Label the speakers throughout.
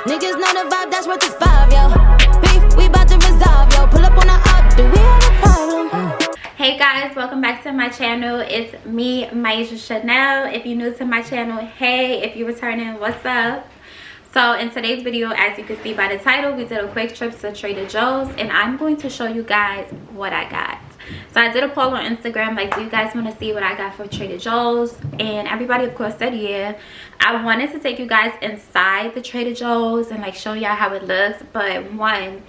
Speaker 1: Niggas know the vibe, that's worth the 5, yo. Beef, we about to resolve, yo. Pull up on the up, do we have a problem?
Speaker 2: Hey guys, welcome back to my channel. It's me, Maisha Chanel. If you're new to my channel, hey. If you're returning, what's up? So in today's video, as you can see by the title, we did a quick trip to Trader Joe's and I'm going to show you guys what I got. So I did a poll on Instagram, like, do you guys want to see what I got for Trader Joe's? And everybody of course said yeah. I wanted to take you guys inside the Trader Joe's and like show y'all how it looks, but one,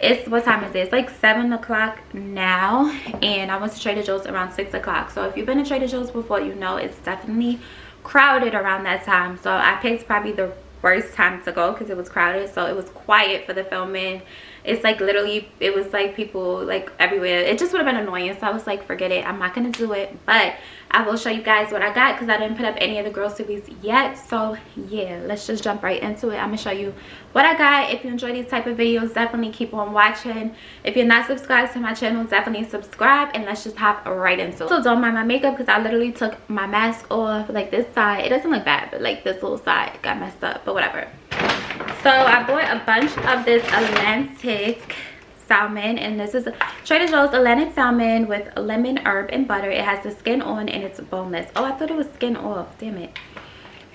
Speaker 2: it's, what time is it? It's like 7 o'clock now and I went to Trader Joe's around 6 o'clock. So if you've been to Trader Joe's before, you know it's definitely crowded around that time. So I picked probably the worst time to go because it was crowded, so it was quiet for the filming. It's like literally, it was like people like everywhere. It just would have been annoying, so I was like, forget it, I'm not gonna do it. But I will show you guys what I got because I didn't put up any of the groceries yet. So yeah, let's just jump right into it. I'm gonna show you what I got. If you enjoy these type of videos, definitely keep on watching. If you're not subscribed to my channel, definitely subscribe, and let's just hop right into it. So don't mind my makeup because I literally took my mask off. Like this side, it doesn't look bad, but like this little side got messed up, but whatever. So I bought a bunch of this Atlantic salmon, and this is Trader Joe's Atlantic salmon with lemon, herb, and butter. It has the skin on and it's boneless. Oh, I thought it was skin off, damn it.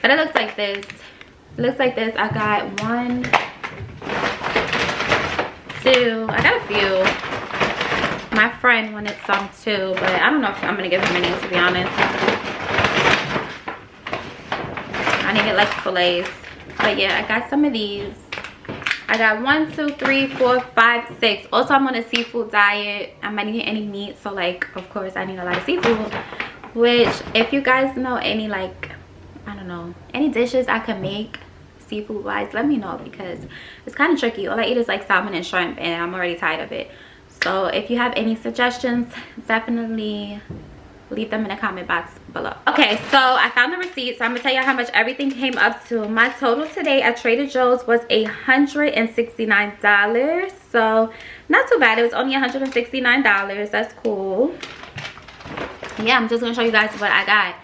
Speaker 2: But it looks like this. It looks like this. I got 1, 2, I got a few. My friend wanted some too, but I don't know if I'm gonna give him any, to be honest. I didn't get like fillets. But yeah, I got some of these. I got 1, 2, 3, 4, 5, 6. Also, I'm on a seafood diet. I'm not eating any meat, so like, of course, I need a lot of seafood. Which, if you guys know any, like, I don't know, any dishes I could make seafood wise, let me know because it's kind of tricky. All I eat is like salmon and shrimp, and I'm already tired of it. So if you have any suggestions, definitely leave them in the comment box below. Okay, so I found the receipt, so I'm gonna tell you how much everything came up to. My total today at Trader Joe's was $169, so not too bad. It was only $169. That's cool. Yeah, I'm just gonna show you guys what I got.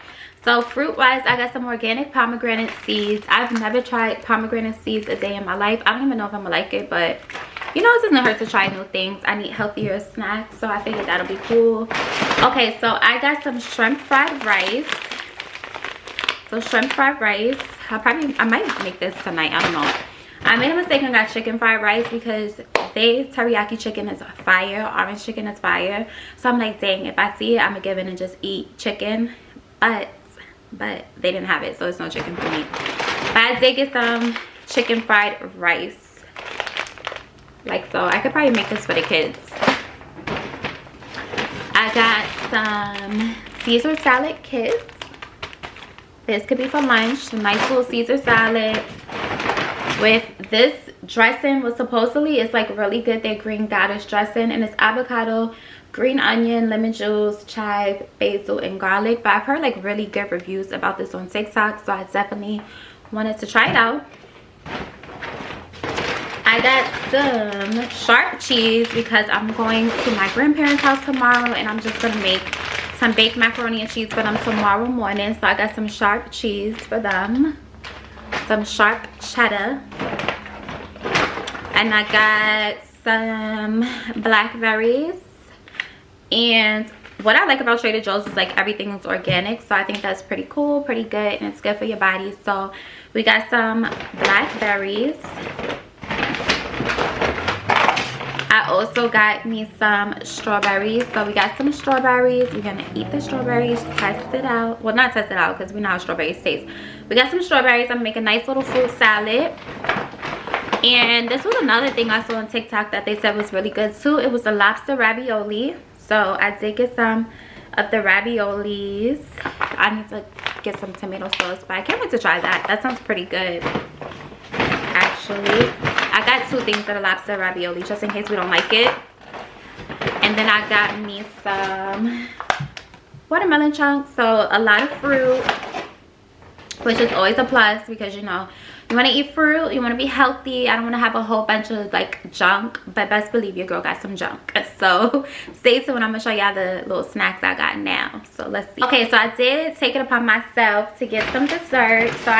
Speaker 2: So fruit wise, I got some organic pomegranate seeds. I've never tried pomegranate seeds a day in my life. I don't even know if I'm gonna like it, but you know, it doesn't hurt to try new things. I need healthier snacks, so I figured that'll be cool. Okay, so I got some shrimp fried rice. So shrimp fried rice. I might make this tonight. I don't know. I made a mistake and got chicken fried rice because they teriyaki chicken is fire. Orange chicken is fire. So I'm like, dang, if I see it, I'm gonna give in and just eat chicken. But they didn't have it, so it's no chicken for me. But I did get some chicken fried rice. Like so. I could probably make this for the kids. I got some Caesar salad kits. This could be for lunch. A nice little Caesar salad with this dressing. Was supposedly, it's like really good. Their green goddess dressing, and it's avocado, green onion, lemon juice, chive, basil, and garlic. But I've heard like really good reviews about this on TikTok, so I definitely wanted to try it out. I got some sharp cheese because I'm going to my grandparents' house tomorrow and I'm just gonna make some baked macaroni and cheese for them tomorrow morning. So I got some sharp cheese for them, some sharp cheddar, and I got some blackberries. And what I like about Trader Joe's is like everything is organic, so I think that's pretty cool, pretty good, and it's good for your body. So we got some blackberries. I also got me some strawberries. So we got some strawberries. We're gonna eat the strawberries, test it out. Well, not test it out because we know how strawberries taste. We got some strawberries. I'm gonna make a nice little fruit salad. And this was another thing I saw on TikTok that they said was really good too. It was the lobster ravioli. So I did get some of the raviolis. I need to get some tomato sauce, but I can't wait to try that. That sounds pretty good, actually. I got 2 things of the lobster ravioli just in case we don't like it. And then I got me some watermelon chunks. So a lot of fruit, which is always a plus because, you know, you want to eat fruit, you want to be healthy. I don't want to have a whole bunch of like junk, but best believe your girl got some junk. So stay tuned. I'm gonna show y'all the little snacks I got now. So let's see. Okay, so I did take it upon myself to get some dessert. So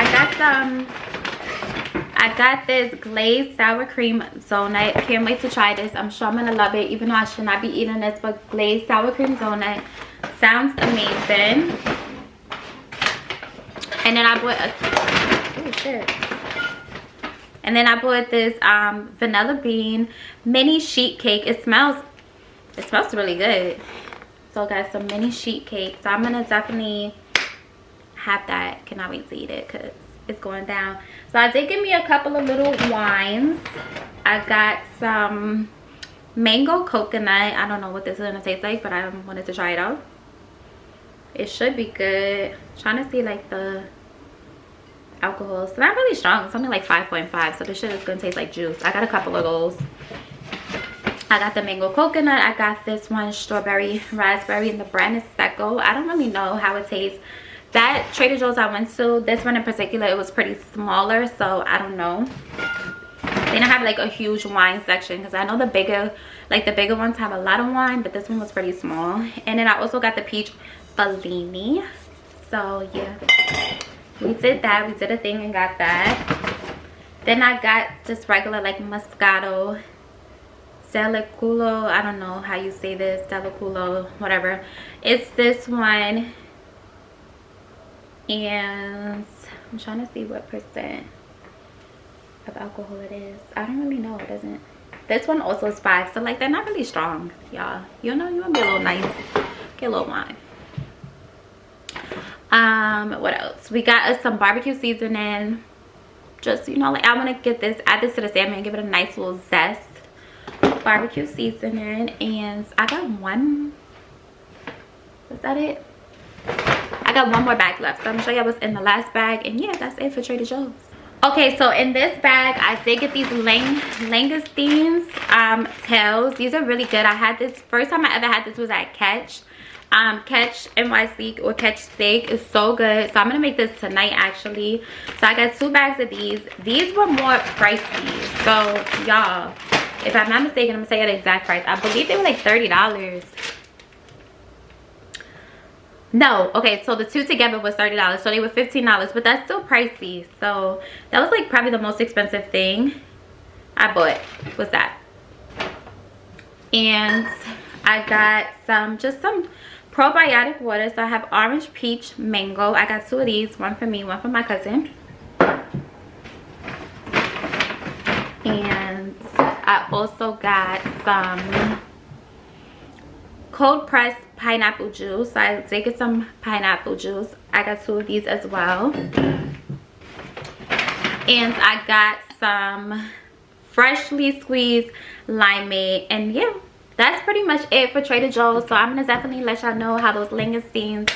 Speaker 2: I I got this glazed sour cream donut. Can't wait to try this. I'm sure I'm gonna love it, even though I should not be eating this, but glazed sour cream donut sounds amazing. And then I bought and then I bought this vanilla bean mini sheet cake. It smells really good. So I got some mini sheet cake, so I'm gonna definitely have that. Cannot wait to eat it because it's going down. So I did get me a couple of little wines. I got some mango coconut. I don't know what this is gonna taste like, but I wanted to try it out. It should be good. I'm trying to see like the alcohol. It's not really strong. It's only like 5.5, so this shit is gonna taste like juice. I got a couple of those. I got the mango coconut. I got this one strawberry raspberry, and the brand is Secco. I don't really know how it tastes. That Trader Joe's I went to, this one in particular, it was pretty smaller, so I don't know. They don't have like a huge wine section, because I know the bigger ones have a lot of wine, but this one was pretty small. And then I also got the peach Bellini. So yeah, we did that. We did a thing and got that. Then I got just regular like Moscato Delaculo. I don't know how you say this, Delaculo, whatever. It's this one, and I'm trying to see what percent of alcohol it is. I don't really know. It doesn't. This one also is 5, so like they're not really strong, y'all. You know, you want to be a little nice, get a little wine. What else? We got us some barbecue seasoning. Just, you know, like I want to get this, add this to the salmon and give it a nice little zest. Barbecue seasoning, and I got one. Was that it? I got one more bag left, so I'm gonna show you what's in the last bag. And yeah, that's it for Trader Joe's. Okay, so in this bag I did get these langoustines tails. These are really good. I had this, first time I ever had this was at Catch NYC, or Catch Steak. Is so good. So I'm gonna make this tonight actually. So I got 2 bags of these. These were more pricey, so y'all, if I'm not mistaken, I'm gonna say the exact price. I believe they were like $30. No, okay, so the 2 together was $30, so they were $15, but that's still pricey. So that was like probably the most expensive thing I bought was that. And I got just some probiotic water. So I have orange, peach, mango. I got 2 of these, one for me, one for my cousin. And I also got some cold pressed pineapple juice. So I did get some pineapple juice. I got 2 of these as well. And I got some freshly squeezed limeade. And yeah, that's pretty much it for Trader Joe's. So I'm gonna definitely let y'all know how those langoustines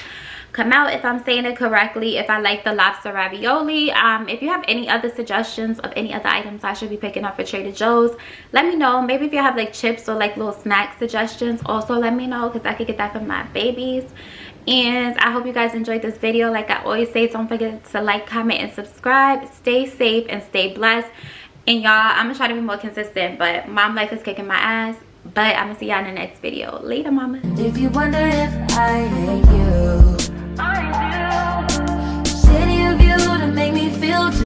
Speaker 2: come out, if I'm saying it correctly, if I like the lobster ravioli. If you have any other suggestions of any other items I should be picking up for Trader Joe's, let me know. Maybe if you have like chips or like little snack suggestions, also let me know, because I could get that for my babies. And I hope you guys enjoyed this video. Like I always say, don't forget to like, comment, and subscribe. Stay safe and stay blessed. And y'all, I'm gonna try to be more consistent, but mom life is kicking my ass. But I'm gonna see y'all in the next video. Later, mama.
Speaker 1: If you wonder if I hate you, I do. City of you to make me feel